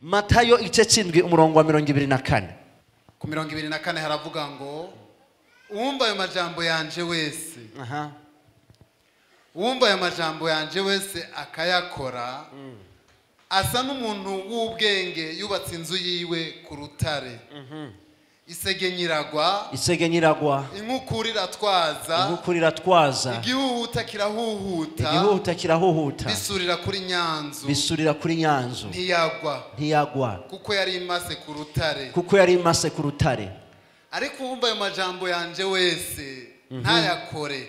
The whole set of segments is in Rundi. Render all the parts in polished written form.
Matayo igice cy'indwi umurongo wa 24. Ku 24 haravuga ngo uwumva ayo majambo yanje wese uwumva ayo majambo yanje wese akayakora asa n'umuntu w'ubwenge yubatse inzu yiwe ku rutare. Isegenyiragwa inkukurira twaza igihuhuta kirahuhuta bisurira kuri nyanzu ntiyagwa kuko yari imase ku rutare. Ariko uwumva ayo majambo yanje wese ntayakore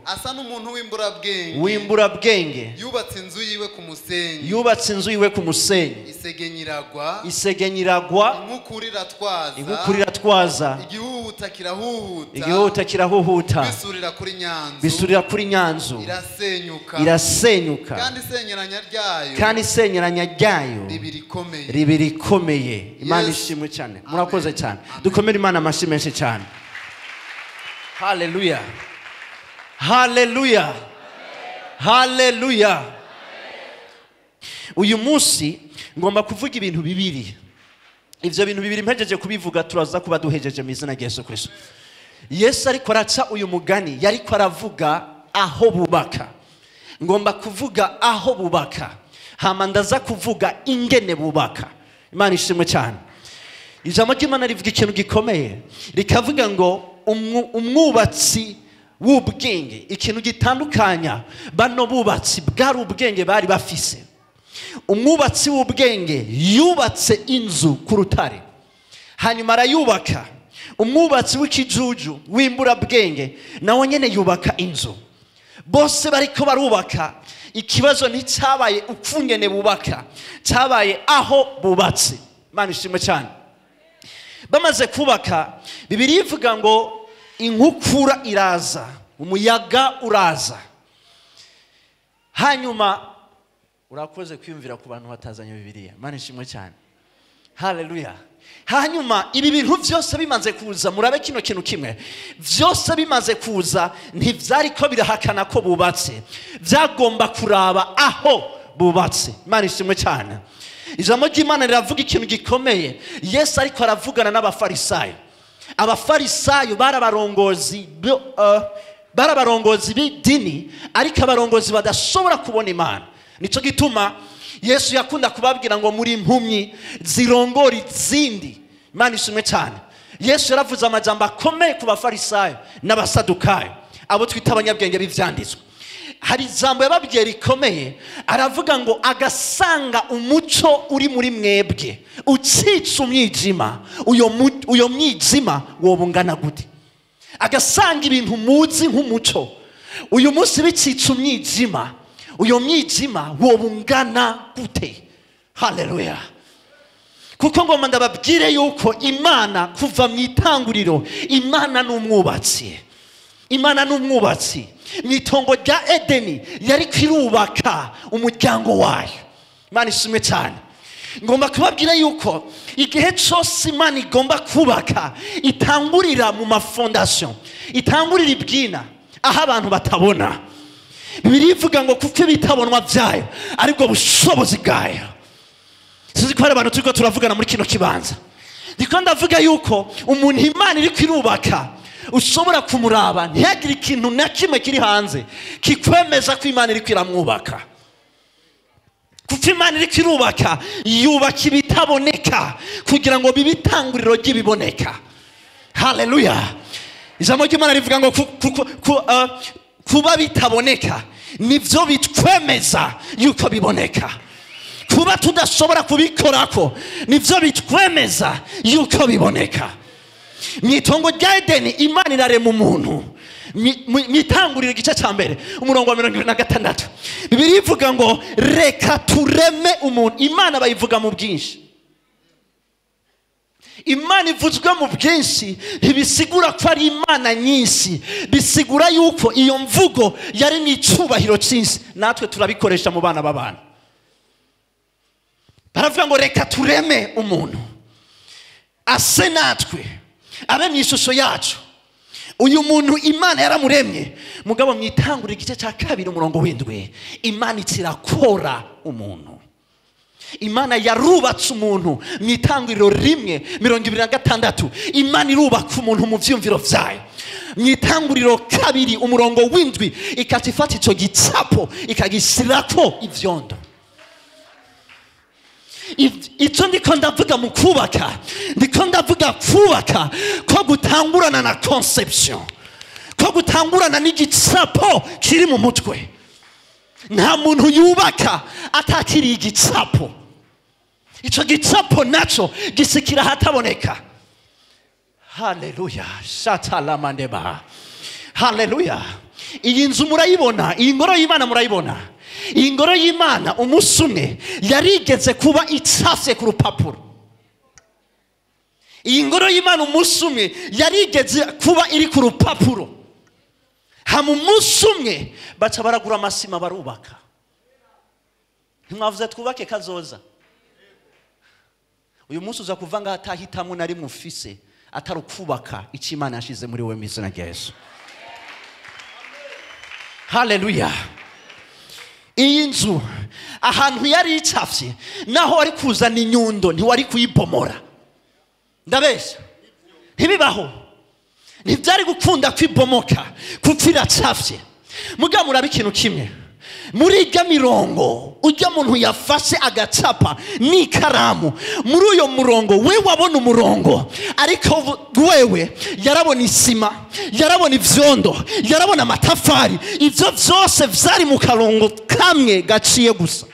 asa n'umuntu w'imburabwenge yubatse inzu yiwe ku musenyi isegenyiragwa inkukurira twaza igihuhuta kirahuhuta bisurira kuri nyanzu irasenyuka kandi isenyeranya ryayo riba rikomeye. Imana ishimwe cyane. Murakoze cyane. Dukomere Imana amashyi menshi cyane. Hallelujah. Hallelujah. Hallelujah. Uyu munsi ngomba kuvuga ibintu bibiri. Ivyo bintu bibiri mpejeje kubivuga turaza kuba duhejeje mu izina rya Yesu Kristo. Yesu ariko araca uyu mugani yariko aravuga aho bubaka. Ngomba kuvuga aho bubaka. Hama ndaza kuvuga ingene bubaka. Imana ishimwe cyane. Ijambo ry'Imana rivuga ikintu gikomeye. Rikavuga ngo umwubatsi w'ubwenge, ikintu gitandukanya bano bubatsi bwari ubwenge bari bafise. Umwubatsi w'ubwenge yubatse inzu ku rutare hanyuma arayubaka. Umwubatsi w'ikijuju w'imburabwenge nawe nyene yubaka inzu. Bose bariko barubaka. Ikibazo nticyabaye ukungene bubaka, cyabaye aho bubatse. Imana ishimwe cyane. Bamaze kubaka, Bibiliya ivuga ngo inkukura iraza, umuyaga uraza. Hanyuma urakoze kwiyumvira ku bantu batazanye Bibiliya. Imana ishimwe cyane. Hallelujah. Hanyuma ibi bintu byose bimaze kuza, murabe kino kintu kimwe. Byose bimaze kuza ntivyari ko birahakana ko bubatse. Byagomba kuraba aho bubatse. Imana ishimwe cyane. Ijambo ry'Imana riravuga ikintu gikomeye. Yesu ariko aravugana n'abafarisayo. Abafarisayo barabarongozi b'idini ariko abarongozi badashobora kubona Imana. Nico gituma Yesu yakunda kubabwira ngo muri impumyi zirongora izindi. Imana ishimwe cyane. Yesu yaravuze amajambo akomeye ku bafarisayo n'abasadukayo, abo twita abanyabwenge b'ivyanditswe. Hari ijambo yababwiye rikomeye, aravuga ngo agasanga umuco uri muri mwebwe ucica umwijima, uyo mwijima wobungana gute? Agasanga ibintu muzi nk'umuco uyu munsi bicica umwijima, uyo mwijima wobungana gute? Hallelujah. Kuko ngomba ndababwire yuko Imana kuva mu itanguriro, Imana n'umwubatsi. Imana n'umwubatsi. Mwitongo rya Edeni yari kwirubaka umuryango wayo. Imana ishimwe cyane. Ngomba kubabwira yuko igihe cyose Imana igomba kubaka itangurira mu mafondation, itangurira ibwina aho abantu batabona. Bibiliya ivuga ngo kuko bitabonwa byayo aribwo bushobozi bwayo. Sizi ko hari abantu turiko turavugana muri kino kibanza. Ndiko ndavuga yuko umuntu Imana iri kwirubaka ushobora kumuraba ntihagire ikintu na kimwe kiri hanze kikwemeza ko Imana iri kwiramwubaka. Kuko Imana iri kwirubaka yubaka ibitaboneka kugira ngo bibitanguriro ry'ibiboneka. Hallelujah. Ijambo ry'Imana rivuga ngo kuba bitaboneka nivyo bitwemeza yuko biboneka. Kuba tudashobora kubikorako nivyo bitwemeza yuko biboneka. Mwitongo rya Edeni Imana irarema umuntu. Mitangurira igice cya mbere umurongo wa 26. Bibiliya ivuga ngo reka tureme umuntu. Imana bayivuga mu bwinshi. Imana ivuzwe mu bwinshi ntibisigura ko ari Imana nyinshi, bisigura yuko iyo mvugo yari n'icubahiro cyinshi. Natwe turabikoresha mu bana b'abantu. Baravuga ngo reka tureme umuntu ase natwe abe mu ishusho yacu. Uyu muntu Imana yaramuremye. Mugabo mwitangurira igice cya 2 umurongo w'indwi, Imana itirakora umuntu. Imana yarubatse umuntu mu itanguriro 1:26. Imana irubaka umuntu mu vyumviro vyayo. Mu itanguriro 2:7 ikatifata ico gicapo ikagisirako ivyondo. Icyo ndiko ndavuga mu kubaka, ndiko ndavuga kubaka ko gutangurana na conception, ko gutangurana n'igicapo kiri mu mutwe. Nta muntu yubaka atakiri igicapo. Ico gicapo naco gisikira hataboneka. Haleluya. Shatalamandeba. Haleluya. Iyi nzu murayibona, iyi ngoro y'Imana murayibona. Iyi ngoro y'Imana umunsi umwe yarigeze kuba icafye ku rupapuro. Iyi ngoro y'Imana umunsi umwe yarigeze kuba iri ku rupapuro. Hama umunsi umwe baca baragura amasima barubaka. Ntimwavuze twubake kazoza. Uyu munsi uza kuva ngaho atahitamwe na rimwe ufise atari ukubaka icyo Imana yashize muri wewe mu izina rya Yesu. Haleluya. Iyi nzu ahantu yari icafye naho wari kuzana inyundo ntiwari kuyibomora. Ndabeshya ntibibaho, ntibyari gukunda kwibomoka kuko iracafye. Muga murabe ikintu kimwe, muri irya mirongo ujya muntu yafashe agacapa n'ikaramu, muri uyo murongo we wabona umurongo, ariko wewe yarabona isima, yarabona ivyondo, yarabona amatafari. Ivyo vyose vyari mu karongo kamwe gaciye gusa,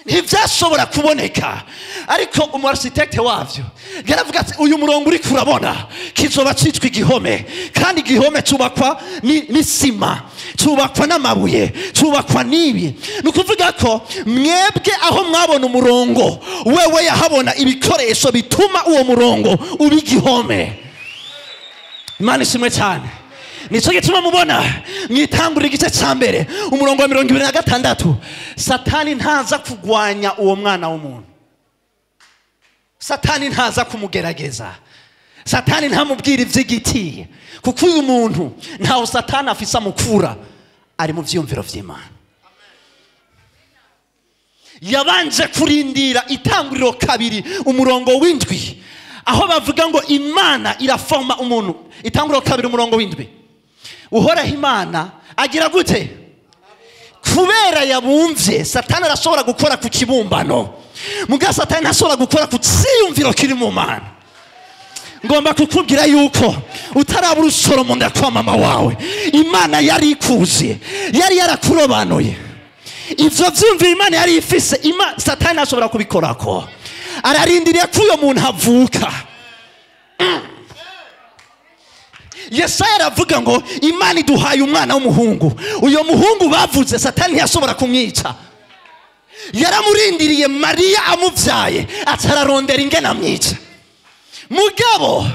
ntivyashobora kuboneka. Ariko umu architecte wavyo yaravuga ati uyu murongo uri kurabona kizoba citwa igihome, kandi igihome cubakwa n'isima, cubakwa n'amabuye, cubakwa n'ibi. Nukuvuga ko mwebwe aho mwabona umurongo, wewe yahabona ibikoresho bituma uwo murongo uba igihome. Imana ishimwe cyane. Nico gituma mubona mwitangurira igice cya mbere umurongo wa 26, Satani ntaza kugwanya uwo mwana w'umuntu. Satani ntaza kumugerageza. Satani ntamubwira ivy'igiti, kuko uyu muntu ntaho Satani afisa mukura, ari mu vyumviro vy'Imana. Yabanje kurindira itanguriro 2:7 aho bavuga ngo Imana iraforma umuntu. Itanguriro 2:7 uhoraho Imana agira gute? Kubera yabumvye Satani arashobora gukora ku kibumbano, muga Satani ntashobora gukora ku cyiyumviro kiri mu Mana. Ngomba kukubwira yuko utaraba urusoro mu nda kwa mama wawe, Imana yari ikuzi, yari yarakurobanuye. Ivyo vyumvira Imana yari ifise, Satani ntashobora kubikorako. Ararindiriye ko uyo muntu avuka. Yesaya aravuga ngo Imana iduhaye umwana w'umuhungu. Uyo muhungu bavuze Satani ntiyashobora kumwica. Yaramurindiriye Mariya amuvyaye, atararondera ingene amwica. Mugabo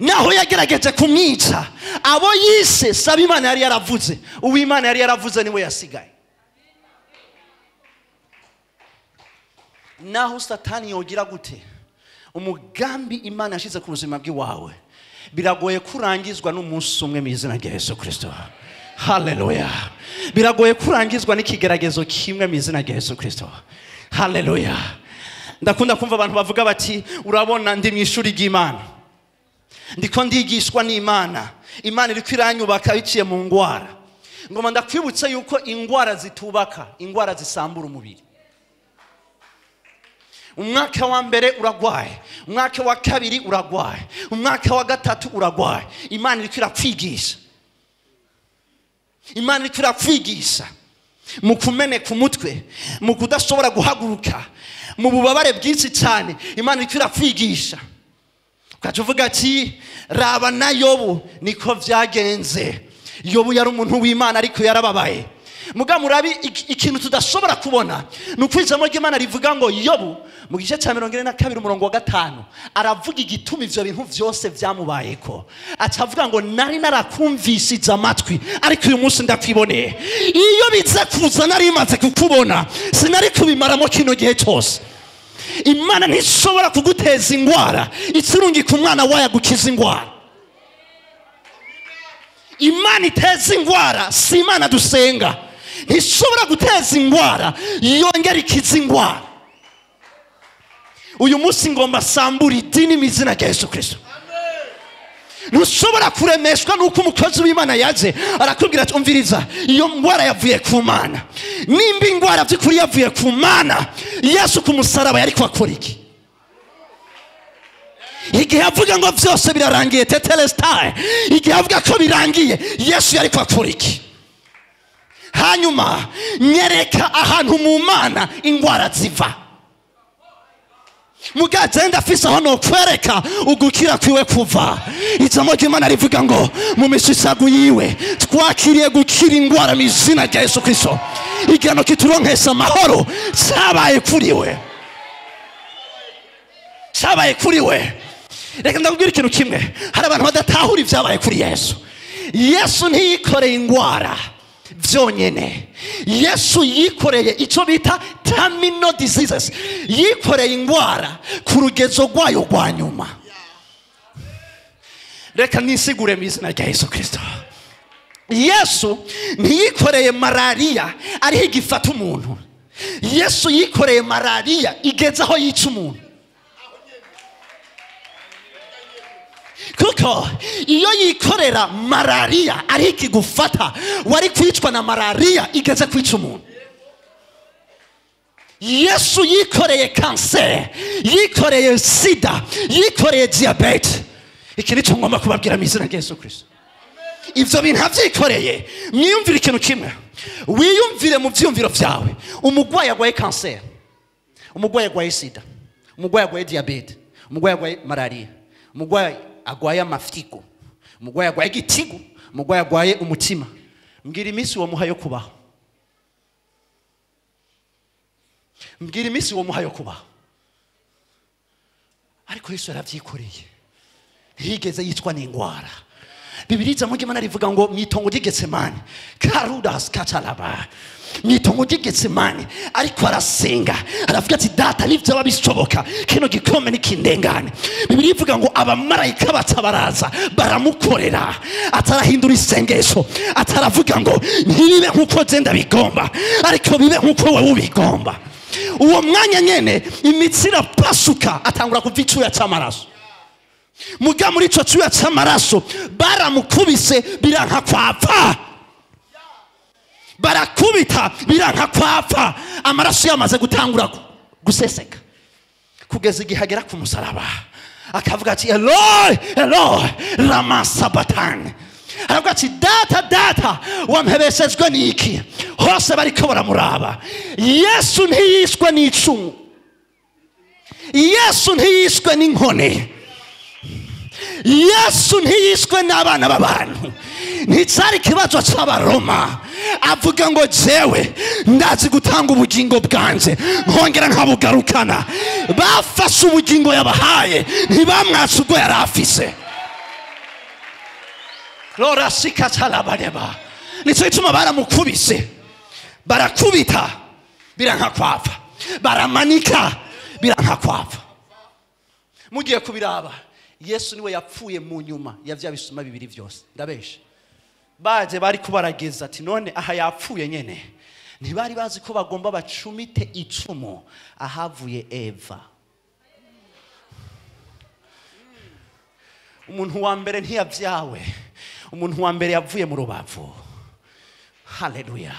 naho yagerageje kumwica, abo yise saba Imana yari yaravuze, uwo Imana yari yaravuze niwe yasigaye. Naho Satani yogira gute, umugambi Imana yashize ku buzima bw'iwawe biragoye kurangizwa n'umunsi umwe mu izina rya Yesu Kristo. Haleluya. Biragoye kurangizwa n'ikigeragezo kimwe mu izina rya Yesu Kristo. Haleluya. Ndakunda kumva abantu bavuga bati urabona ndi mu ishuri ry'Imana, ndiko ndigishwa n'Imana, Imana iri kwiranyubaka biciye mu ngwara. Ngoma ndakwibutsa yuko ingwara zitubaka, ingwara zisambura umubiri. Umwaka wa mbere uragwaye, umwaka wa kabiri uragwaye, umwaka wa gatatu uragwaye. Imana iri kwirakwigisha, Imana iri kwirakwigisha mu kumeneka umutwe, mu kudashobora guhaguruka, mu bubabare bwinshi cyane. Imana iri kwirakwigisha. Ukaca uvuga ati raba na Yobu niko vyagenze. Yobu yari umuntu w'Imana ariko yarababaye. Muga murabi ikintu tudashobora kubona nukwijamo ry'Imana rivuga ngo Yobu mu gice cya 42:5 aravuga igituma ivyo bintu vyose vyamubayeko. Acavuga ngo nari narakumvishije amatwi ariko uyu munsi ndakwiboneye. Iyo biza kuza nari imaze kukubona sinari kubimaramo kino gihe cyose. Imana ntishobora kuguteza ingwara ikirungi ku mwana wayo gukiza ingwara. Imana iteza ingwara si Imana dusenga. ntishobora guteza indwara yongera ikiza indwara. Uyu munsi ngomba sambura idini mu izina rya Yesu Kristo. Ntushobora kuremeshwa nuko umukozi w'Imana yaje arakubwira ati umviriza, iyo ndwara yavuye ku Mana. Nimba indwara by'ukuri yavuye ku Mana, Yesu ku musaraba yari kwakora iki? Igihe avuga ngo byose birarangiye tetelestai, igihe avuga ko birangiye, Yesu yari kwakora iki? Hanyuma nyereka ahantu mu Mana indwara ziva. Mugagenda afise aho no kwereka ugukira kwiwe kuva. Ijambo ry'Imana rivuga ngo mu mishisagu yiwe twakiriye gukira indwara mu izina rya Yesu Kristo. Igihano kituronkesha amahoro cyabaye kuri we, cyabaye kuri we. Reka ndakubwira ikintu kimwe, hari abantu badatahura ibyabaye kuri Yesu. Yesu ntiyikoreye indwara byonyene. Yesu yikoreye icyo bita terminal diseases, yikoreye indwara ku rugezo rwayo rwa nyuma. Reka nisigure mu izina rya Yesu Kristo. Yesu ntiyikoreye malaria ariho igifata umuntu. Yesu yikoreye malaria igeze aho yica umuntu. Kuko iyo yikorera malaria ariho ikigufata, wari kwicwa na malaria igeze kwica umuntu. Yesu yikoreye kanseri, yikoreye sida, yikoreye diabete. Iki ni cyo ngomba kubabwira mu izina rya Yesu Kristo. Ibyo bintu abyikoreye. Mwiyumvire ikintu kimwe, wiyumvire mu byumviro byawe. Umugwayi agwaye kanseri, umugwayi agwaye sida, umugwayi agwaye diabete, umugwayi agwaye malaria, umugwayi agwaye amafiko, umugwayi agwaye igitigu, umugwayi agwaye umutima. Mbwira iminsi uwo muha yo kubaho. Mbwira iminsi uwo muha yo kubaho. Ariko Yesu yarabyikoreye, ntiyigeze yicwa n'indwara. Bibiliya ijambo ry'Imana rivuga ngo mwitongo ry'Getsemani karudas katalaba, mwitongo ry'Getsemani ariko arasenga, aravuga ati data n'ivyaba bishoboka kino gikome nikindengane. Bibiliya ivuga ngo abamarayika batabaraza baramukorera, atarahindura isengesho, ataravuga ngo ntibibe nkuko zenda bigomba ariko bibe nkuko wewe ubigomba. Uwo mwanya nyene imitsi irapasuka, atangura kuva icyuya cy'amaraso. Muga muri ico cyuya cy'amaraso baramukubise biranka kwapfa, barakubita biranka kwapfa, amaraso yamaze gutangura guseseka, kugeza igihe agera ku musaraba akavuga ati Eloi Eloi lama sabachthani. Aravuga ati data data wampebeshejwe n'iki? Hose bariko baramuraba. Yesu ntiyishwe n'icumu, Yesu ntiyishwe n'inkone, Yesu ntiyishwe n'abana b'abantu. Nticyari ikibazo cy'Abaroma. Avuga ngo jewe ndazi gutanga ubugingo bwanje nkongera nkabugarukana. Bafashe ubugingo yabahaye, ntibamwatse ubwo yari afise. Lora sikatalabareba. Nicyo gituma baramukubise, barakubita biranka kwapfa, baramanika biranka kwapfa. Mugiye kubiraba, Yesu niwe yapfuye mu nyuma ya bya bisuma bibiri byose. Ndabesha baje bari kubarageza ati none aha yapfuye nyene, ntibari bazi ko bagomba bacumite icumu ahavuye Eva. Umuntu wa mbere ntiyabyawe, umuntu wa mbere yavuye mu rubavu. Haleluya.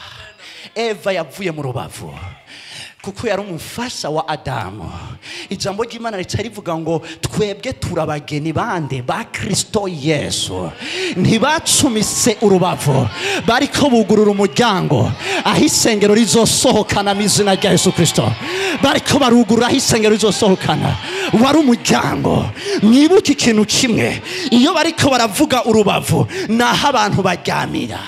Eva yavuye mu rubavu kuko yari umufasha wa Adamu. Ijambo ry'Imana rivuga ngo twebwe turabageni bande ba Kristo Yesu. Ntibacumise urubavu, bariko bugurura umuryango aho isengero rizosohokana mu izina rya Yesu Kristo. Bariko barugurura aho isengero rizosohokana, wari umuryango. Mwibuke ikintu kimwe, iyo bariko baravuga urubavu naho abantu baryamira.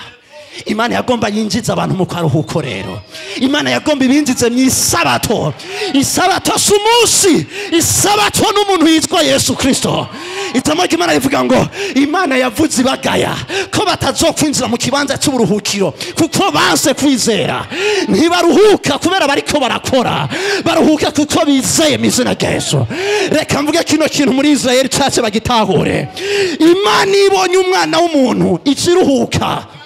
Imana yagomba yinjiza abantu mu karuhuko rero. Imana yagomba ibinjize mu isabato. Isabato sumusi, isabato n'umuntu yitwa Yesu Kristo. Ijambo ry'Imana rivuga ngo Imana yavuze ibagaya ko batazokwinjira mu kibanza cy'uburuhukiro kuko banse kwizera. Ntibaruhuka kubera bariko barakora, baruhuka kuko bizeye mu izina rya Yesu. Reka mvuge kino kintu muri Israeli cyace bagitahure. Imana ibonye umwana w'umuntu ikiruhuka.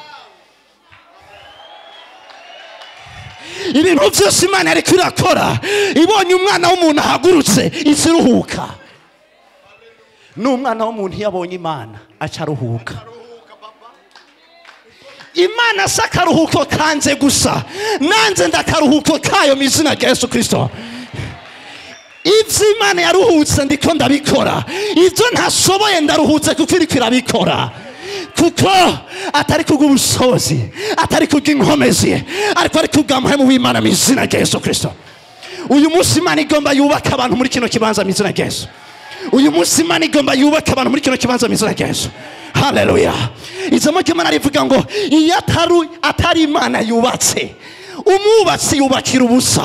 ibintu byose Imana ariko irakora ibonye umwana w'umuntu ahagurutse iziruhuka. N'umwana w'umuntu yabonye Imana acaruhuka. Imana sakaruhuko kanze gusa, nanze ndakaruhuko kayo mu izina rya Yesu Kristo. Ibyo Imana yaruhutse ndiko ndabikora, ibyo ntashoboye ndaruhutse kuko iriko irabikora, kuko atari kubw'ubushobozi, atari kubw'inkomezi, ariko ari kubw'amahemu w'Imana mu izina rya Yesu Kristo. Uyu munsi Imana igomba yubaka abantu muri kino kibanza mu izina rya Yesu. Uyu munsi Imana igomba yubaka abantu muri kino kibanza mu izina rya Yesu. Haleluya. Ijambo ry'Imana rivuga ngo iyo atari Imana yubatse, umwubatsi yubakira ubusa.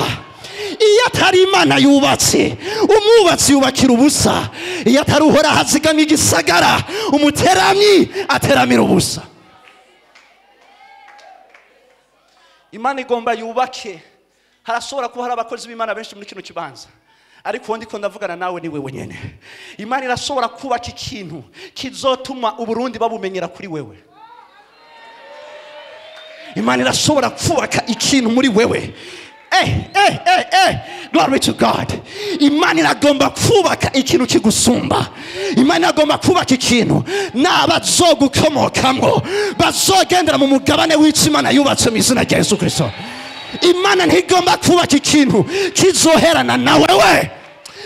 Iyo atari Imana yubatse, umwubatsi yubakira ubusa. Iyo atari Uhoraho azigamye igisagara, umuteramyi ateramira ubusa. Imana igomba yubake. Harashobora kuba hari abakozi b'Imana benshi muri kino kibanza, ariko ndiko ndavugana nawe ni wewe nyene. Imana irashobora kubaka ikintu kizotuma Uburundi babumenyera kuri wewe. Imana irashobora kubaka ikintu muri wewe. Glory to God. Imana iragomba kubaka ikintu kigusumba. Imana iragomba kubaka ikintu n'abazogukomokamwo bazogendera mu mugabane w'Imana yubatse mu izina rya Yesu Kristo. Imana ntigomba kubaka ikintu kizoherana na wewe.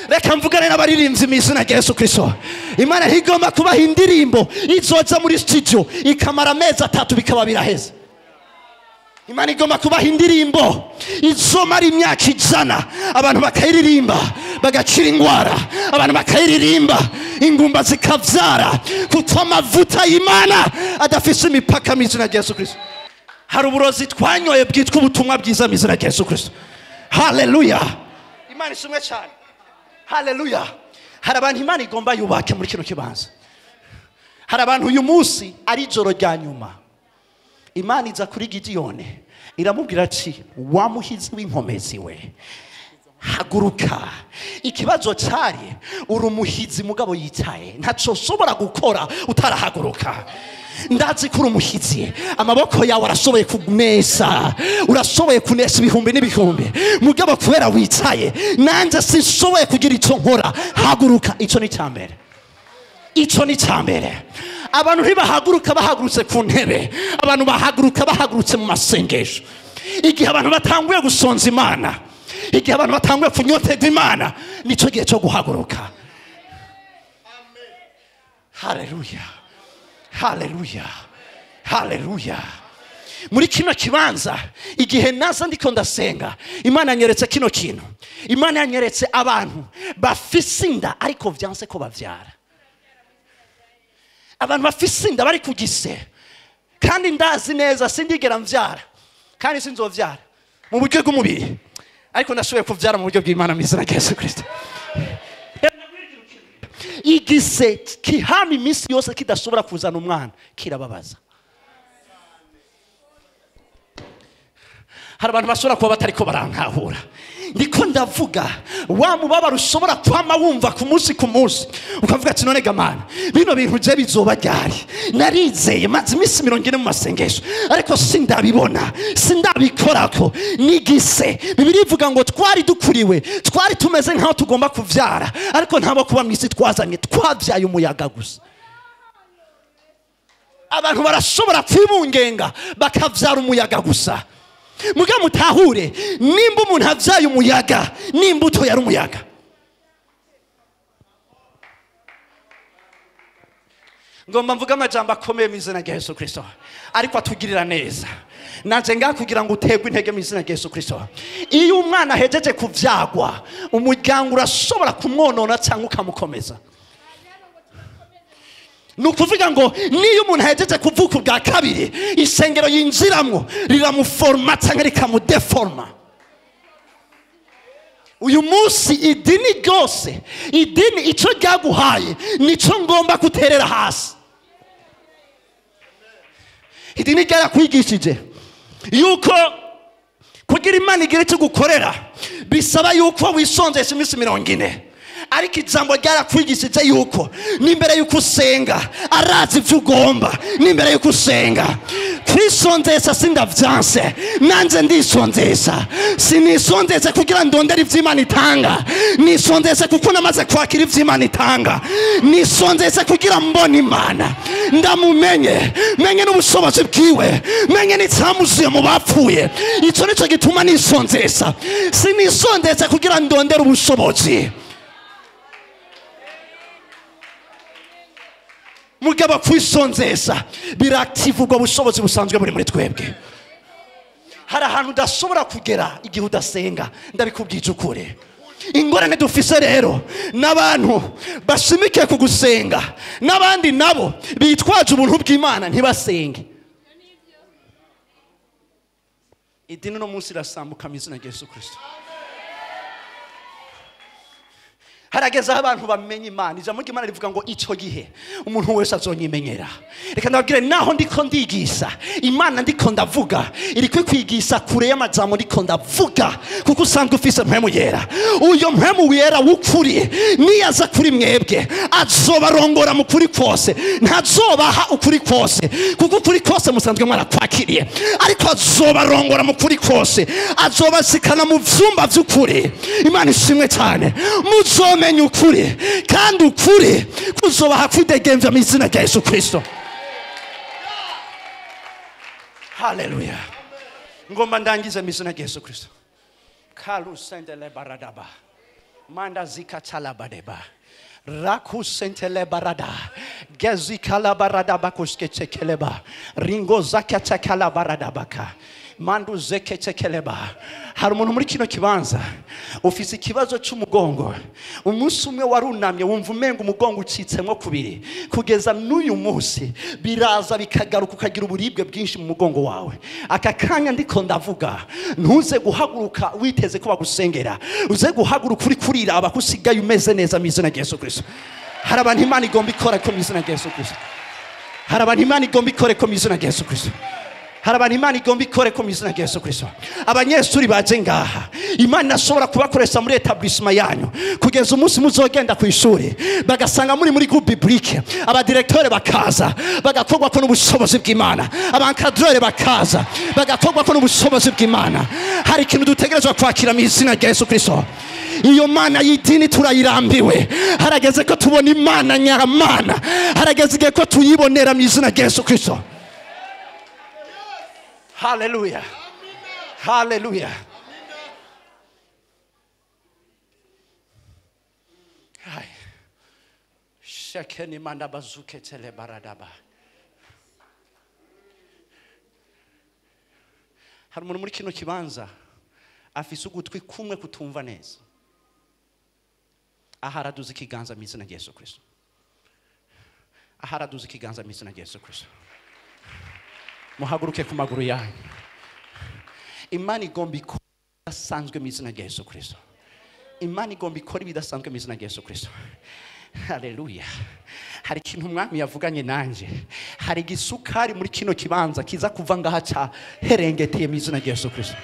Reka mvugane n'abaririmbyi mu izina rya Yesu Kristo. Imana ntigomba kubaha indirimbo izoza muri studio ikamara amezi 3 bikaba biraheze. Imana igomba kubaha indirimbo izomara imyaka 100 abantu bakayiririmba bagacira ingwara, abantu bakayiririmba ingumba zikavyara, kuko amavuta y'Imana adafise imipaka mu izina rya Yesu Kristo. Hari uburozi twanyoye bwitwa ubutumwa bwiza mu izina rya Yesu Kristo. Haleluya. Imana ishimwe cyane. Haleluya. Hari abantu Imana igomba yubake muri kino kibanza. Hari abantu uyu munsi ari ijoro rya nyuma. Imana iza kuri Gidiyone iramubwira ati wa muhizi w'inkomezi we, haguruka. Ikibazo cyari uri umuhizi mugabo yitaye, ntaco ushobora gukora utarahaguruka. Ndazi kuri umuhizi, amaboko yawe arashoboye kumesa, urashoboye kunesha ibihumbi n'ibihumbi, mugabo kubera witaye nanjye sinshoboye kugira icyo nkora. Haguruka. Icyo ni cyambere. Icyo ni cyambere. Abantu ntibahaguruka bahagurutse ku ntebe, abantu bahaguruka bahagurutse mu masengesho. Igihe abantu batanguye gusonza Imana, igihe abantu batanguye kunyoterwa Imana, nicyo gihe cyo guhaguruka. Amen. Haleluya. Haleluya. Haleluya. Muri kino kibanza igihe naza ndiko ndasenga, Imana yanyeretse kino kintu. Imana yanyeretse abantu bafise inda ariko vyanse ko bavyara. Abantu bafise inda bari kugise, kandi ndazi neza sindigera mvyara, kandi sinzovyara mu buryo bw'umubiri, ariko ndashoboye kuvyara mu buryo bw'Imana mu izina rya Yesu Kristo. Igise kihama iminsi yose kidashobora kuzana umwana kirababaza. Hari abantu bashobora kuba batariko barankahura. Ndiko ndavuga wa mubabaro ushobora kwama wumva ku munsi ku munsi, ukavuga ati none gamana bino bintu je bizoba ryari? Narizeye maze iminsi 40 mu masengesho ariko sindabibona, sindabikorako. Nigise Bibiliya ivuga ngo twari dukuriwe, twari tumeze nkaho tugomba kuvyara, ariko ntabo kuba mwisi twazanye, twavyaye umuyaga gusa. Abantu barashobora kwibungenga bakavyara umuyaga gusa. Muga mutahure nimba umuntu avyaye umuyaga n'imbuto yari umuyaga. Ngomba mvuga amajambo akomeye mu izina rya Yesu Kristo, ariko atugirira neza. Nanje ngakugira ngo utegwe intege mu izina rya Yesu Kristo. Iyo umwana hejeje kuvyagwa, umuryango urashobora kumwonona cyangwa ukamukomeza. Nukuvuga ngo niyo umuntu ahejeje kuvuka bwa kabiri, isengero yinjiramwo riramuforma cyangwa rikamudeforma. Uyu munsi idini ryose, idini icyo ryaguhaye nico ngomba guterera hasi. Idini ryarakwigishije yuko kugira Imana igire cyo gukorera bisaba yuko wisonzesha iminsi 40, ariko ijambo ryarakwigishije yuko n'imbere yuko usenga arazi ibyo ugomba. n'imbere yuko usenga kwisondesha sindavyanse, nanje ndisondesha. Sinisondesha kugira ndondere ivyo Imana itanga, nisondesha kuko namaze kwakira ivyo Imana itanga. Nisondesha kugira mbone Imana, ndamumenye, menye n'ubushobozi bwiwe, menye n'icyamuzuye mu bapfuye. Ico nico gituma nisondesha. Sinisondesha kugira ndondere ubushobozi. Mugabo kwisonzesha biractive ubwo bushobozi busanzwe buri muri twebwe. Hari ahantu udashobora kugera igihe udasenga, ndabikubwije ukuri. Ingorane dufise rero n'abantu bashimikiye ku gusenga, n'abandi nabo bitwaje ubuntu bw'Imana ntibasenge. Idini no munsi rasambuka mu izina rya Yesu Kristo. Harageze abantu bamenye Imana. Ijambo ry'Imana rivuga ngo ico gihe umuntu wese azonyimenyera. Reka ndababwire, naho ndiko ndigisha Imana, ndiko ndavuga iri kwigisha kure y'amajambo ndiko ndavuga, kuko usanzwe ufise mpemu yera. Uyo mpemu wera w'ukuri niyaza kuri mwebwe azobarongora mu kuri kose, ntazobaha ukuri kose, kuko ukuri kose musanzwe mwarakwakiriye, ariko azobarongora mu kuri kose, azobasikana mu vyumba vy'ukuri. Imana ishimwe cyane. Muzomenya ukuri, kandi ukuri kuzobaha kwidegemvya mu izina rya Yesu Kristo. Haleluya. Ngomba ndangize mu izina rya Yesu Kristo. Kalusendele baradaba, manda zikatala badeba, rakusentele barada, gezikala barada bakusketekeleba, ringo zakatakala barada baka, mandu zeketekeleba. Hari umuntu muri kino kibanza ufise ikibazo cy'umugongo. Umunsi umwe warunamye wumva umenga umugongo ucitsemo kubiri, kugeza n'uyu munsi biraza bikagaruka, ukagira uburibwe bwinshi mu mugongo wawe. Aka kanya ndiko ndavuga, ntuze guhaguruka witeze ko bagusengera, uze guhaguruka uri kurira abakusigaye umeze neza mu izina rya Yesu Kristo. Hari abantu Imana igomba ikora ko mu izina rya Yesu Kristo. Hari abantu Imana igomba ikore ko mu izina rya Yesu Kristo. Hari abantu Imana igomba ikore ko mu izina rya Yesu Kristo. Abanyeshuri baje ngaha, Imana ashobora kubakoresha muri etablissement yanyu kugeza umunsi muzogenda ku ishuri bagasanga muri groupe biblique, abadirecteur bakaza bagakorwa ko n'ubushobozi bw'Imana, abankadreur bakaza bagakorwa ko n'ubushobozi bw'Imana. Hari ikintu dutegerezwa kwakira mu izina rya Yesu Kristo. Iyo mana y'idini turayirambiwe. Harageze ko tubona Imana nyaramana, harageze ko tuyibonera mu izina rya Yesu Kristo. Hallelujah. Hallelujah. Hai. Shekeni manda bazuke tele baradaba. Hari umuntu muri kino kibanza afise ugutwi kumwe kutumva neza. Aharaduza ikiganza mu izina rya Yesu Kristo. Aharaduza ikiganza mu izina rya Yesu Kristo. Muhaguruke ku maguru yanyu. Imana igomba ikora ibidasanzwe mu izina rya Yesu Kristo. Imana igomba ikora ibidasanzwe mu izina rya Yesu Kristo. Haleluya. Hari ikintu umwami yavuganye nanje. Hari igisukari muri kino kibanza kiza kuva ngaha ca herengeteye mu izina rya Yesu Kristo.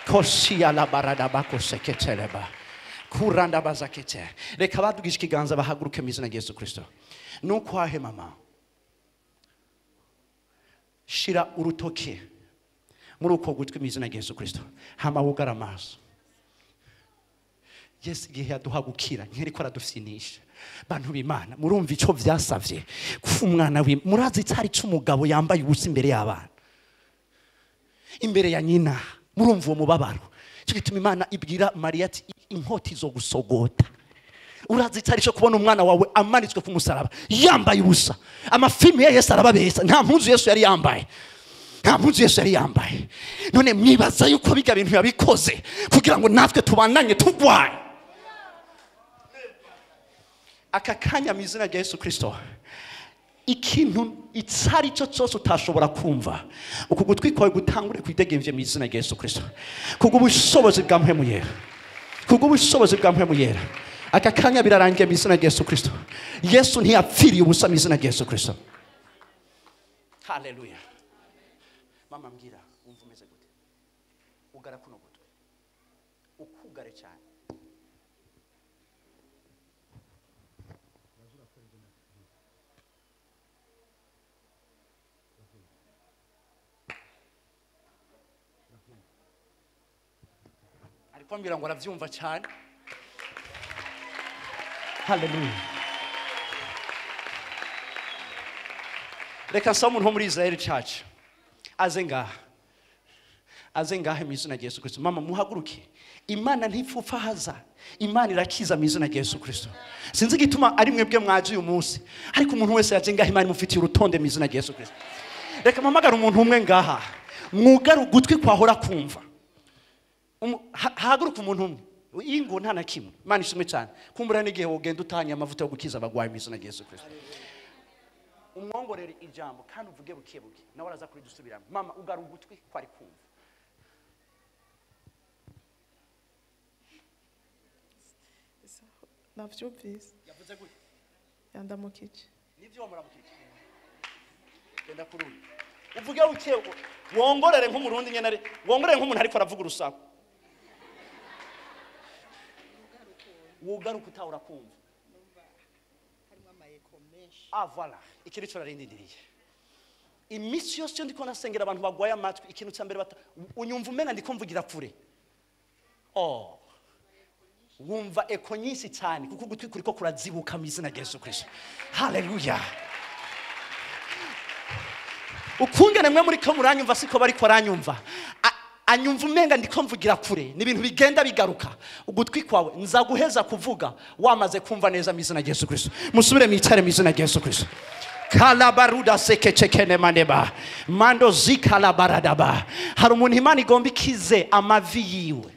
Koshia la barada bakoseketeleba. Kuranda bazakete. Reka badugisha ikiganza bahaguruke mu izina rya Yesu Kristo. Nuko ahe mama. Shira urutoke muri uko gutwi mu izina rya Yesu Kristo. Hama wugara amaso. Yesu igihe yaduhagukira nkeriko aradufinisha. Bantu b'Imana murumva ico vyasavye ku mwana we. Murazi cyari cy'umugabo yambaye ubusa imbere y'abana, imbere ya nyina. Murumva uwo mubabaro. Cyo gituma Imana ibwira Mariya ati inkota zo gusogota. Urazi cyari cyo kubona umwana wawe amanitswe ku musaraba yambaye ubusa. Amafilme ya Yesu arababesa, nta mpuzu Yesu yari yambaye. Nta mpuzu Yesu yari yambaye. None mwibaza yuko biga bintu yabikoze kugira ngo natwe tubandanye tugwaye. Aka kanya mu izina rya Yesu Kristo, ikintu itsari cyo cyose utashobora kumva, uku gutwi kwawe gutangure kwidegemvye mu izina rya Yesu Kristo. Kubw'ubushobozi bwa mpemu yera. Kubw'ubushobozi bwa mpemu yera. Aka kanya birarangiye mu izina rya Yesu Kristo. Yesu ntiyapfiriye ubusa mu izina rya Yesu Kristo. Haleluya. Mama mbwira umva umeze gute? Ugara kuno gutwe. Ukugare cyane. kwambira ngo aravyumva cyane. Haleluya. Reka nsaba umuntu wo muri Israel church aze ngaha mu izina rya Yesu Kristo. Mama muhaguruke. Imana ntipfupfahaza, Imana irakiza mu izina rya Yesu Kristo. Sinzi gituma ari mwebwe mwaje uyu munsi, ariko umuntu wese yaje ngaha Imana imufitiye urutonde mu izina rya Yesu Kristo. Reka mpamagara umuntu umwe ngaha, mwugara ugutwi kwahora kumva. Haguruka umuntu umwe, ingo nta na kimwe. Imana ishimwe cyane. Kumbura n'igihe wogenda utanye amavuta yo gukiza abagwayi mu izina rya Yesu Kristo. Umwongorere ijambo kandi uvuge bukebuke, nawe araza kuri dusubiramo. Mama ugara ugutwi kwari kumva. Navyumvise. Yavuze gute? Yandamukije. Nivyo muramukije. Genda kururi. Uvuge buke, wongorere nk'umurundi nyene, wongorere nk'umuntu ariko aravuga urusaku. Wugaruka utawura kumva. Voilà, ikiri cyo narindiriye. Imisi yose ndiko nasengera abantu bagwaye amatwi, ikintu cya mbere unyumva umenga ndiko mvugira kure. Wumva eko nyinshi cyane kuko gutwi kuriko kurazibuka mu izina rya Yesu Kristo. Haleluya. Ukungene mwe muri ko muranyumva siko bari ko aranyumva. Anyumva umenga ndiko mvugira kure, ni ibintu bigenda bigaruka. Ugutwi kwawe nzaguheza kuvuga wamaze kumva neza mu izina rya Yesu Kristo. Musubire mwicare mu izina rya Yesu Kristo. Kala baruda sekechekene maneba mando zikala baradaba. Hari umuntu Imana igomba ikize amavi yiwe.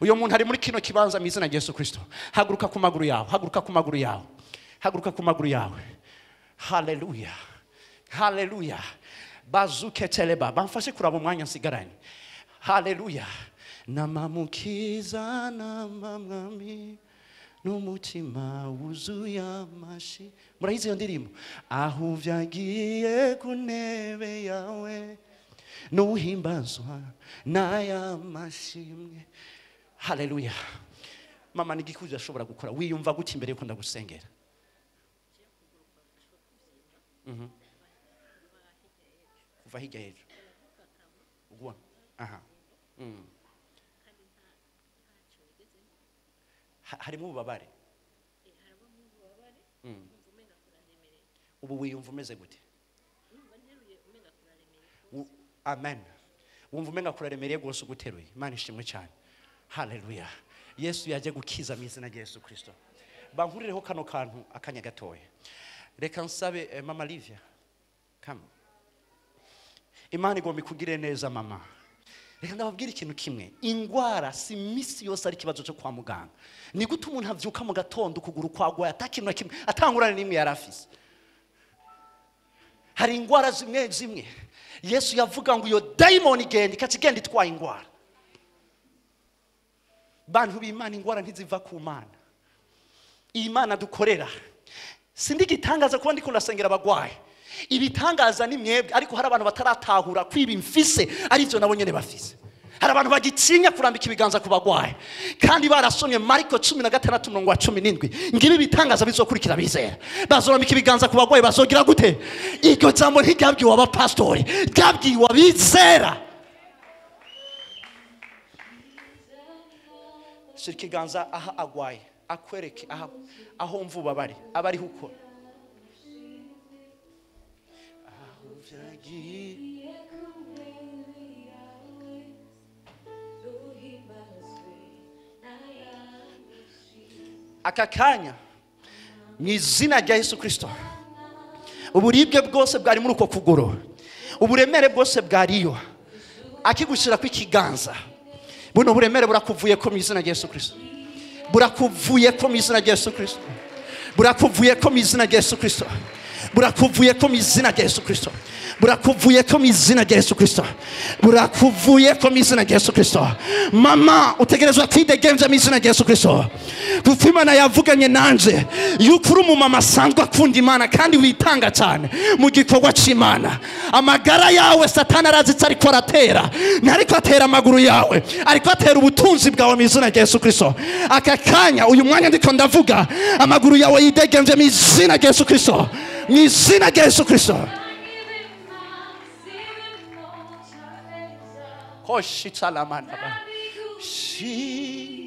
Uyo muntu ari muri kino kibanza mu izina rya Yesu Kristo. Haguruka ku maguru yawe, haguruka ku maguru yawe, haguruka ku maguru yawe. Haleluya, haleluya. Bazuke teleba bamfashe kuraba umwanya nsigaranye. Haleluya. Namamukiza namamwami n'umutima wuzuye amashi. Murahize iyo ndirimbo? Aho vyagiye ku ntebe yawe nuhimbazwa n'aya mashimwe. Haleluya. Mama nigikuza ashobora gukora wiyumva gute imbere yuko ndagusengera? Kuva hirya hejuru. Ugwa. Aha. Harimo ububabare. Ubu wiyumva umeze gute? Amen. Wumva umenga kuraremereye gose uguteruye. Imana ishimwe cyane. Haleluya. Yesu yaje gukiza mu izina rya Yesu Kristo. Bankurireho kano kantu akanya gatoya. Reka nsabe Mama Livia. Come. Imana igomba ikugire neza mama. Reka ndababwira ikintu kimwe. Ingwara si misi yose ari kibazo cyo kwa muganga. Ni gute umuntu avyuka mu gatondo kuguru kwagwa atakintu na kimwe atangurana nimwe yarafise. Hari ingwara zimwe Yesu yavuga ngo iyo daimon igenda ikakigenda itwaye ingwara. Bantu b'Imana ingwara ntiziva ku Mana. Imana dukorera sindi gitangaza kuba ndiko ndasengera abagwaye. Ibitangaza ni mwebwe ariko hari abantu bataratahura kwiba imfise ari byo nabo nyene bafise. Hari abantu bagitinya kurambika ibiganza ku bagwaye kandi barasomye Mariko 16:17 ngibi bitangaza bizokurikira bizera. Bazorambika ibiganza ku bagwaye bazogira gute? Iryo jambo ntiryabwiwe aba pastori, ryabwiwe abizera. Shirikiganza aha agwaye akwereke aho mvuba bari abari huko. Akakanya mu izina rya Yesu Kristo uburibwe bwose bwari muri uko kuguru, uburemere bwose bwariyo akigushira ku ikiganza, buno buremere burakuvuye ko mu izina rya Yesu Kristo, burakuvuye ko mu izina rya Yesu Kristo, burakuvuye ko mu izina rya Yesu Kristo, burakuvuye ko mu izina rya Yesu Kristo, burakuvuye ko mu izina rya Yesu Kristo, burakuvuye ko mu izina rya Yesu Kristo. Mama utegerezwa kwidegemvya mu izina rya Yesu Kristo. Kuko Imana yavuganye nanje yuko uri umumama asanzwe akunda Imana kandi witanga cyane mu gikorwa cy'Imana. Amagara yawe Satani arazitse ariko aratera, ntariko atera amaguru yawe, ariko atera ubutunzi bwawe mu izina rya Yesu Kristo. Aka kanya uyu mwanya ndiko ndavuga amaguru yawe yidegemvye mu izina rya Yesu Kristo, mu izina rya Yesu Kristo. Koshitalamana. Shikani.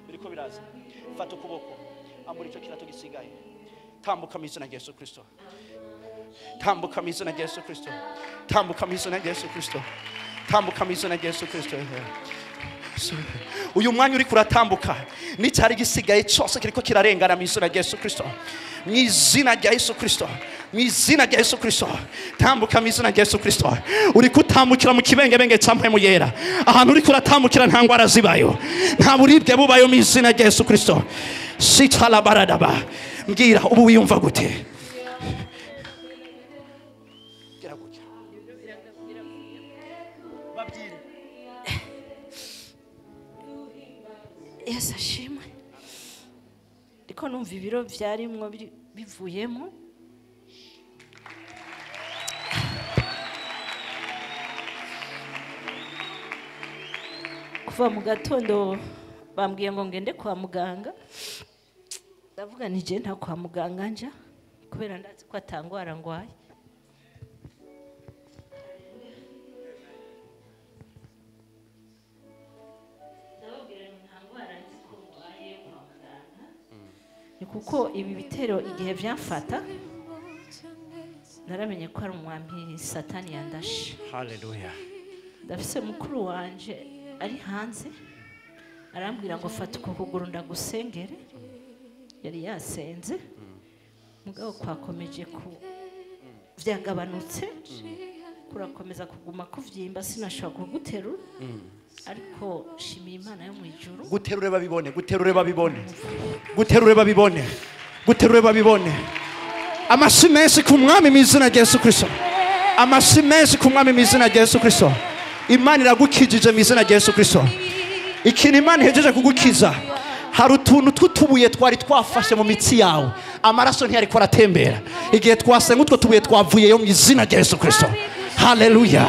Biriko biraza. Fata ukuboko. Ambura icyo kirato gisigaye. Tambuka mu izina rya Yesu Kristo. Tambuka mu izina rya Yesu Kristo. Tambuka mu izina rya Yesu Kristo. Tambuka mu izina rya Yesu Kristo. Uyu mwanya uri kuratambuka n'icyari gisigaye cyose kiriko kirarengana mu izina rya Yesu Kristo. Mu izina rya Yesu Kristo. Mu izina rya Yesu Kristo. Tambuka mu izina rya Yesu Kristo. Uri kutambukira mu kibengebenge cyamwe mu yera. Ahantu uri kuratambukira nta ngwara zibayo. Nta buribwe bubayo mu izina rya Yesu Kristo. Sitala baradaba. Mbwira ubu wiyumva gute? Yesu ashimwe. Ndiko numva ibiro byarimwo bivuyemo. Kuva mu gatondo bambwiye ngo ngende kwa muganga. Ndavuga nije nta kwa muganga nja kubera ndazi ko atangwara ngwaye. Ni kuko ibi bitero igihe byamfata naramenye ko ari umwami Satani yandashe. Hallelujah. Ndafise mukuru wanje ari hanze arambwira ngo fata uko kuguru ndagusengere. Yari yasenze mugabo kwakomeje ku vyagabanutse kurakomeza kuguma kuvyimba sinashobora kuguterura ariko shimiye Imana yo mu ijuru. Guterure babibone, guterure babibone. Guterure babibone. Guterure babibone. Amashyi menshi ku mwami mu izina rya Yesu Kristo. Amashyi menshi ku mwami mu izina rya Yesu Kristo. Imana iragukijije mu izina rya Yesu Kristo. Ikintu Imana ihejeje kugukiza hari utuntu tw'utubuye twari twafashe mu mitsi yawe amaraso ntiyari ko aratembera igihe twasenga utwo tubuye twavuyeyo mu izina rya Yesu Kristo. Haleluya.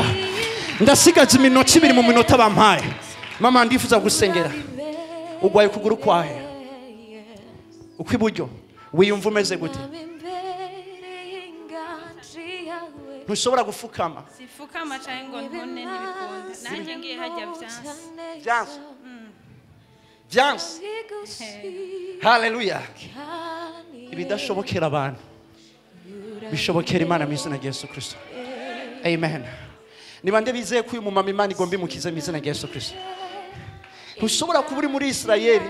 Ndasigaje iminota 2 mu minota bampaye. Mama ndifuza gusengera. Ugwaye kuguru kwahe ukwiburyo wiyumva umeze gute? Ntushobora gufukama. Sifukama cyangwa ngo ntone n'ibikunda nanjye ngiye hajya byanse byanse. Haleluya. Ibidashobokera abantu bishobokera Imana mu izina rya Yesu Kristo. Amen. Nibande bizeye ko uyu mumama Imana igomba imukize mu izina rya Yesu Kristo. Ntushobora kuba uri muri Isirayeli.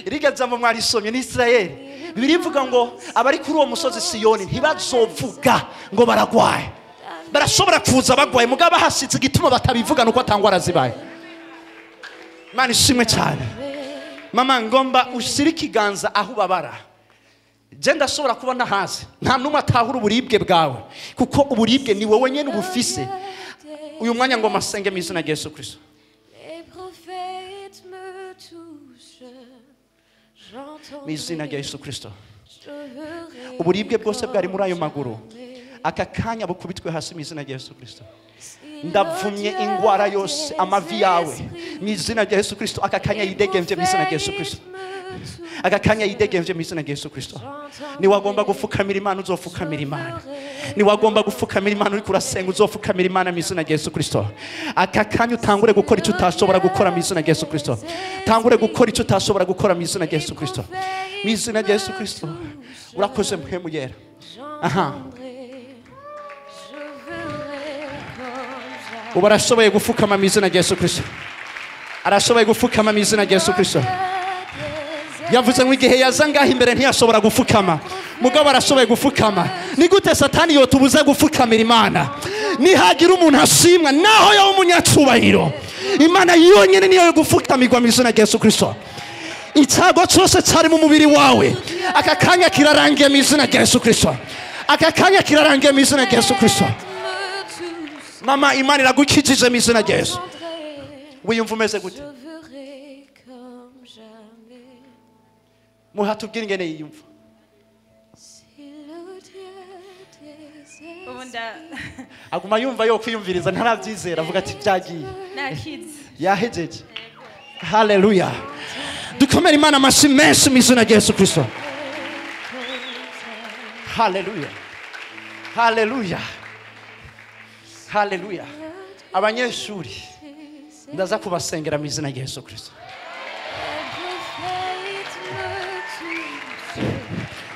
Iriga jambo mwarisomye ni Isirayeli. Bibiri ivuga ngo abari kuri uwo musozi Siyoni ntibazovuga ngo baragwaye. Barashobora kuza bagwaye mugaba hasitse igituma batabivuga nuko atangwara zibaye. Imana ishimwe cyane. Mama ngomba ushyire ikiganza aho ubabara. Je ndashobora kubona hasi nta numwe atahura uburibwe bwawe kuko uburibwe ni wowe nyene ubufise. Uyu mwanya ngoma senge mu izina rya Yesu Kristo. Mu izina rya Yesu Kristo. Uburibwe bwose bwari muri ayo maguru aka kanya bukubitwe hasi mu izina rya Yesu Kristo. Ndavumye ingwara yose amavi yawe mu izina rya Yesu Kristo. Aka kanya yidegemvye mu izina rya Yesu Kristo. Aka kanya yidegemvye mu izina rya Yesu Kristo. Ni wagomba gufukamira Imana uzofukamira Imana. Ni wagomba gufukamira Imana uri kurasenga uzofukamira Imana mu izina rya Yesu Kristo. Aka kanya utangure gukora icyo utashobora gukora mu izina rya Yesu Kristo. Tangure gukora icyo utashobora gukora mu izina rya Yesu Kristo. Mu izina rya Yesu Kristo. Urakoze mpemu yera. Aha. Ubu arashoboye gufukama mu izina rya Yesu Kristo. Arashoboye gufukama mu izina rya Yesu Kristo. Yavuze ngo igihe yazangaho imbere ntiyashobora gufukama mugabo arashoboye gufukama. Ni gute Satani yotubuza gufukamira Imana? Nihagira umuntu ashimwa naho yo umunyacubahiro Imana yonyene niyo yo gufukamirwa mu izina rya Yesu Kristo. Icyago cyose cyari mu mubiri wawe aka kanya kirarangiye mu izina rya Yesu Kristo. Aka kanya kirarangiye mu izina rya Yesu Kristo. Mama Imana iragukijije mu izina rya Yesu. Wiyumva umeze gute? muhatubwira ingene yiyumva. Aguma yumva yo kwiyumviriza ntarabyizera avuga ati byagiye. Yahejeje. Hallelujah. Dukomere Imana amashyi menshi mu izina rya Yesu Kristo. Hallelujah. Hallelujah. Hallelujah. Abanyeshuri ndaza kubasengera mu izina rya Yesu Kristo.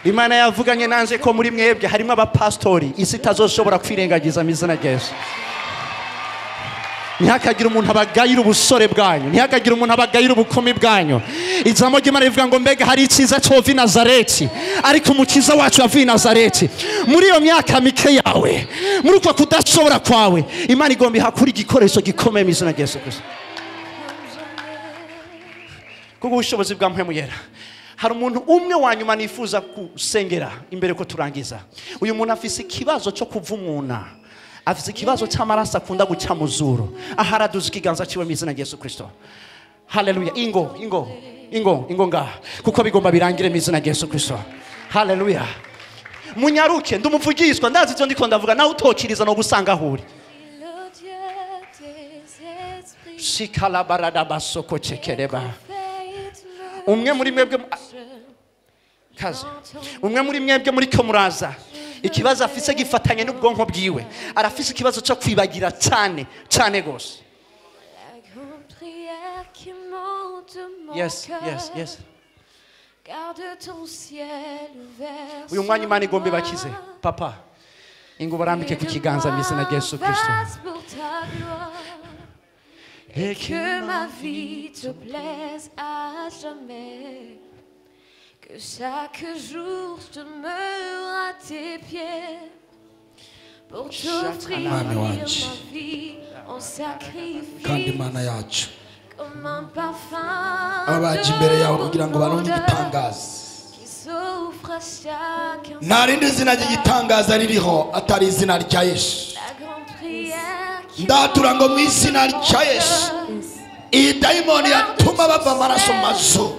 Imana yavuganye nanze ko muri mwebwe harimo abapastori isi itazoshobora kwirengagiza mu izina rya Yesu. Ntihakagira umuntu abagayira ubusore bwanyu, ntihakagira umuntu abagayira ubukumi bwanyu. Ijambo ry'Imana rivuga ngo mbega hari icyiza cyova i Nazareti, ariko umukiza wacu yavuye i Nazareti. Muri iyo myaka mike yawe, muri uko kudashobora kwawe, Imana igomba ihakura igikoresho gikomeye mu izina rya Yesu Kristo. Kuko ubushobozi bwa mpemu yera. Hari umuntu umwe wa nyuma nifuza gusengera imbere ko turangiza. Uyu muntu afise ikibazo cyo kuvumuna. Afise ikibazo cy'amaraso akunda guca mu zuru. Aharaduza ikiganza cyiwe mu izina rya Yesu Kristo. Hallelujah. Ingo ngaha. Kuko bigomba birangire mu izina rya Yesu Kristo. Hallelujah. Munyaruke ndumuvugishwa ndazi icyo ndiko ndavuga nawe utokiriza no gusanga ahuri. Shikala barada basoko chekereba. Umwe muri mwebwe kazi. Umwe muri mwebwe muri ko muraza. Ikibazo afise gifatanye n'ubwonko bwiwe. Arafise ikibazo cyo kwibagira cyane gose. Yes. Uyu mwanya Imana igombe bakize. Papa, ingo barambike ku kiganza mu izina rya Yesu Kristo. Et que ma vie te plaise à jamais. Que chaque jour je demeure à tes pieds. Pour t'offrir ma vie en sacrifice. Comme un parfum de qui s'offre à chacun. La grande prière qui ndatura ngo mu izina rya Yesu iyi dayimoni yatuma bava amaraso mazu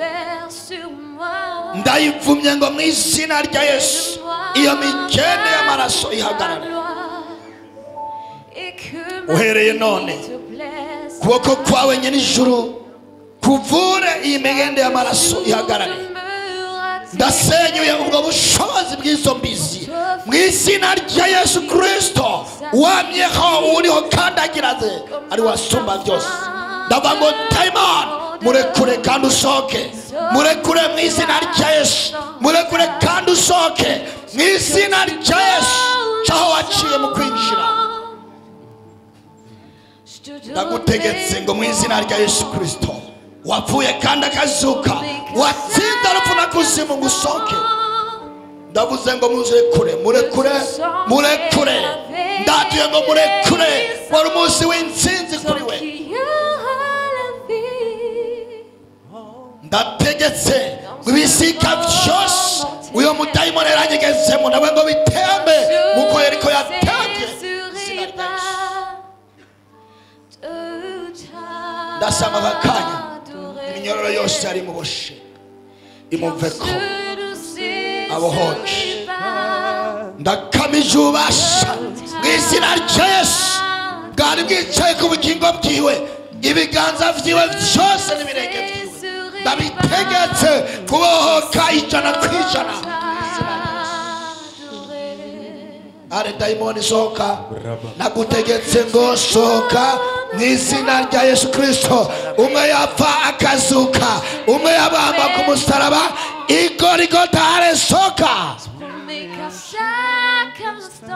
ndayivumye ngo mu izina rya Yesu iyo migende y'amaraso ihagarara uhereye none kuboko kwawe nyenijuru kuvure iyi migende y'amaraso ihagarare ndasenyuye ubwo bushobozi bw'izo mbizi mu izina rya Yesu Kristo wamyeho uriho kandagiraze ari wasumba byose ndavuga ngo Imana murekure kandi usohoke murekure mu izina rya Yesu murekure kandi usohoke mu izina rya Yesu cyaho waciye mu kwinjira ndagutegetse ngo mu izina rya Yesu Kristo wapfuye kandi akazuka watsinda urupfu na kuzimu ngo usohoke ndavuze ngo murekure ndatuye ngo murekure wari umunsi w'intsinzi kuri we ndategetse ibisika byose uyo mudayimoni yaranyegezemo ndavuga ngo bitembe muko yeriko yatangiye ndasanga akanya iminyororo yose ari mu boshe imuveko abohoke ndakamije ubasha bw'izina rya Yesu bwari bwicaye ku bugingo bwiwe ibiganza vyiwe byose n'ibirenge vyiwe ndabitegetse kubohoka ijana kwijana are dayimoni sohoka nagutegetse ngo sohoka mu izina rya Yesu Kristo umwe yapfa akazuka umwe yabamba ku musaraba igorigota aresoka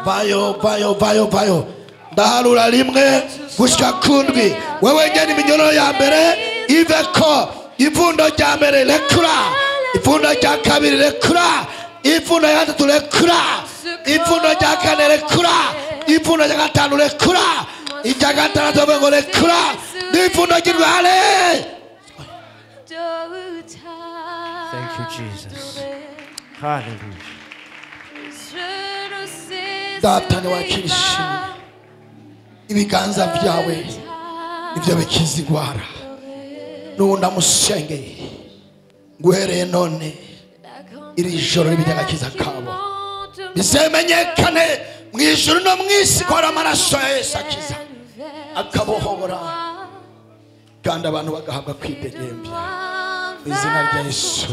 vayo ndaharura rimwe gushika kundwi wewe nyene iminyororo ya mbere iveko ivundo rya mbere rekura ivundo rya kabiri rekura ivundo rya gatatu rekura ivundo rya kane rekura ivundo rya gatanu rekura irya gatandatu ngo rekura n'ivundo ry'irware. Thank you Jesus. Hallelujah. Data ni wakirishimye ibiganza byawe nibyo bikiza indwara n'ubu ndamusengeye guhereye none iri joro n'iby'agakiza kabo bizemenyekane mu ijuru no mu isi ko ari amaraso ya Yesu akiza akabohora kandi abantu bagahabwa kwidegembya. Izina rya Yesu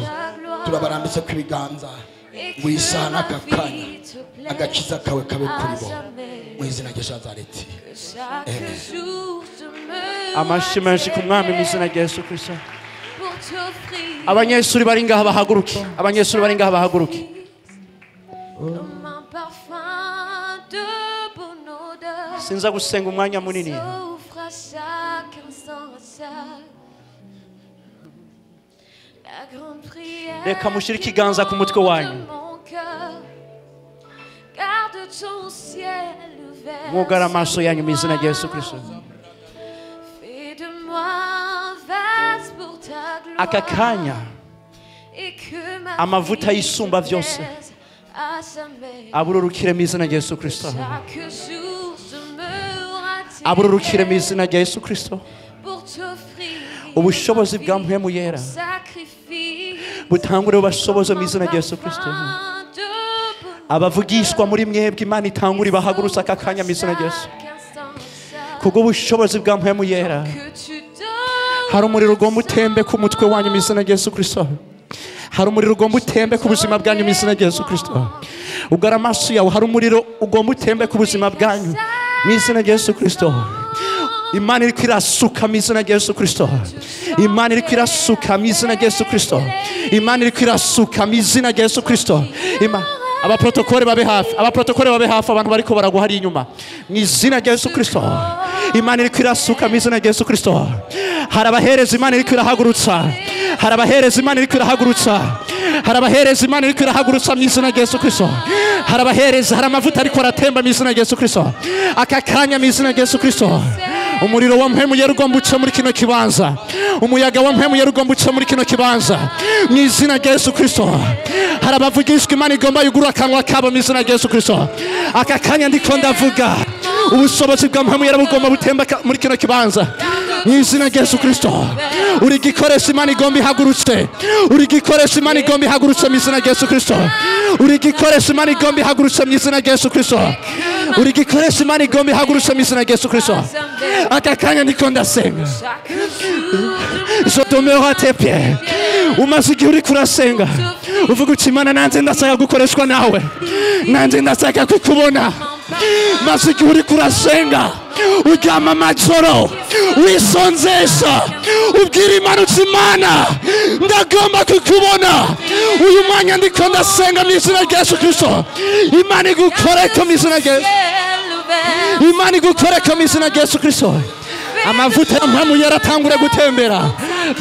turabarambitse ku biganza wisaha n'aka kanya agakiza kawe kabe kuri bo mu izina rya Nazareti. Amashyi menshi ku mwami mu izina rya Yesu Kristo. Abanyeshuri bari ngaha bahaguruke, abanyeshuri bari ngaha bahaguruke. Sinza gusenga umwanya munini. Reka mushyire ikiganza ku mutwe wanyu. Mwugara amaso yanyu mu izina rya Yesu Kristo. Aka kanya amavuta yisumba byose abururukire mu izina rya Yesu Kristo. Abururukire mu izina rya Yesu Kristo. Ubushobozi bwa mpemu yera butangure ubashoboze mu izina rya Yesu Kristo. Abavugishwa muri mwebwe Imana itangure ibahagurutse aka kanya mu izina rya Yesu. Kubwo ubushobozi bwa mpemu yera hari umuriro ugomba utembe ku mutwe wanyu mu izina rya Yesu Kristo. Hari umuriro ugomba utembe ku buzima bwanyu mu izina rya Yesu Kristo. Ugara amaso yawe, hari umuriro ugomba utembe ku buzima bwanyu mu izina rya Yesu Kristo. Imana iri kwirasuka mu izina rya Yesu Kristo. Imana iri kwirasuka mu izina rya Yesu Kristo. Imana iri kwirasuka mu izina rya Yesu Kristo. Abaprotokole babe hafi, abaprotokole babe hafi, abantu bariko baragwa hari inyuma mu izina rya Yesu Kristo. Imana iri kwirasuka mu izina rya Yesu Kristo. Hari abahereza Imana iri kwirahagurutsa, hari abahereza Imana iri kwirahagurutsa, hari abahereza Imana iri kwirahagurutsa mu izina rya Yesu Kristo. Hari abahereza, hari amavuta ariko aratemba mu izina rya Yesu Kristo. Aka kanya mu izina rya Yesu Kristo. Umuriro wa mpemu yera ugomba uca muri kino kibanza. Umuyaga wa mpemu yera ugomba uca muri kino kibanza mu izina rya Yesu Kristo. Hari abavugishwa Imana igomba yugura akanwa kabo mu izina rya Yesu Kristo. Aka kanya ndiko ndavuga ubushobozi bwa mpemu yera bugomba butemba muri kino kibanza mu izina rya Yesu Kristo. Uri gikoresha Imana igomba ihagurutse, uri gikoresha Imana igomba ihagurutse mu izina rya Yesu Kristo. Uri gikoresha Imana igomba ihagurutse mu izina rya Yesu Kristo. Uri gikoresha Imana igomba ihagurutse mu izina rya Yesu Kristo. Aka kanya ndiko ndasenga. Je demeure à tes pieds. Umaze igihe uri kurasenga uvuga uti Imana nanjye ndashaka gukoreshwa nawe, nanjye ndashaka kukubona. Maze igihe uri kurasenga uryama amajoro wisonzesha ubwira Imana uti Imana ndagomba kukubona. Uyu mwanya ndiko ndasenga mu izina rya Yesu Kristo. Imana igukoreko mu izina rya Yesu. Imana igukoreko mu izina rya Yesu Kristo. Amavuta ya mpemu yera atangure gutembera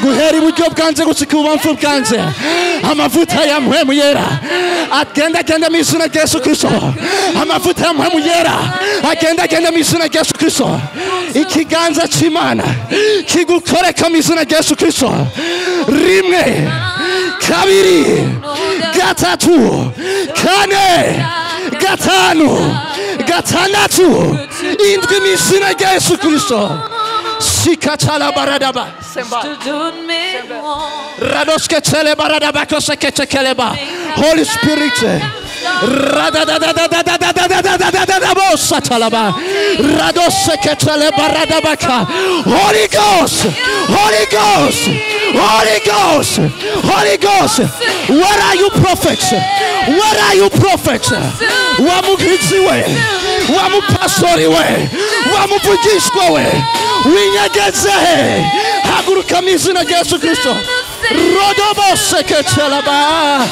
guhera iburyo bwanze gushika ibubamfu bwanze. Amavuta ya mpemu yera agenda mu izina rya Yesu Kristo. Amavuta ya mpemu yera agenda mu izina rya Yesu Kristo. Ikiganza cy'Imana kigukoreka mu izina rya Yesu Kristo. Rimwe, kabiri, gatatu, kane, gatanu, gatandatu, indwi mu izina rya Yesu Kristo. Sikatala baradaba semba radoske tele baradaba koseke tekeleba. Holy Spirit Holy Ghost, Holy Ghost, Holy Ghost, Holy Ghost. Where are you prophets? Where are you prophets? Wamukrizi we, wamupastori we, wamuvugishwa we, winyegeze haguruka mu izina rya Yesu Kristo. Rodobo seketela ba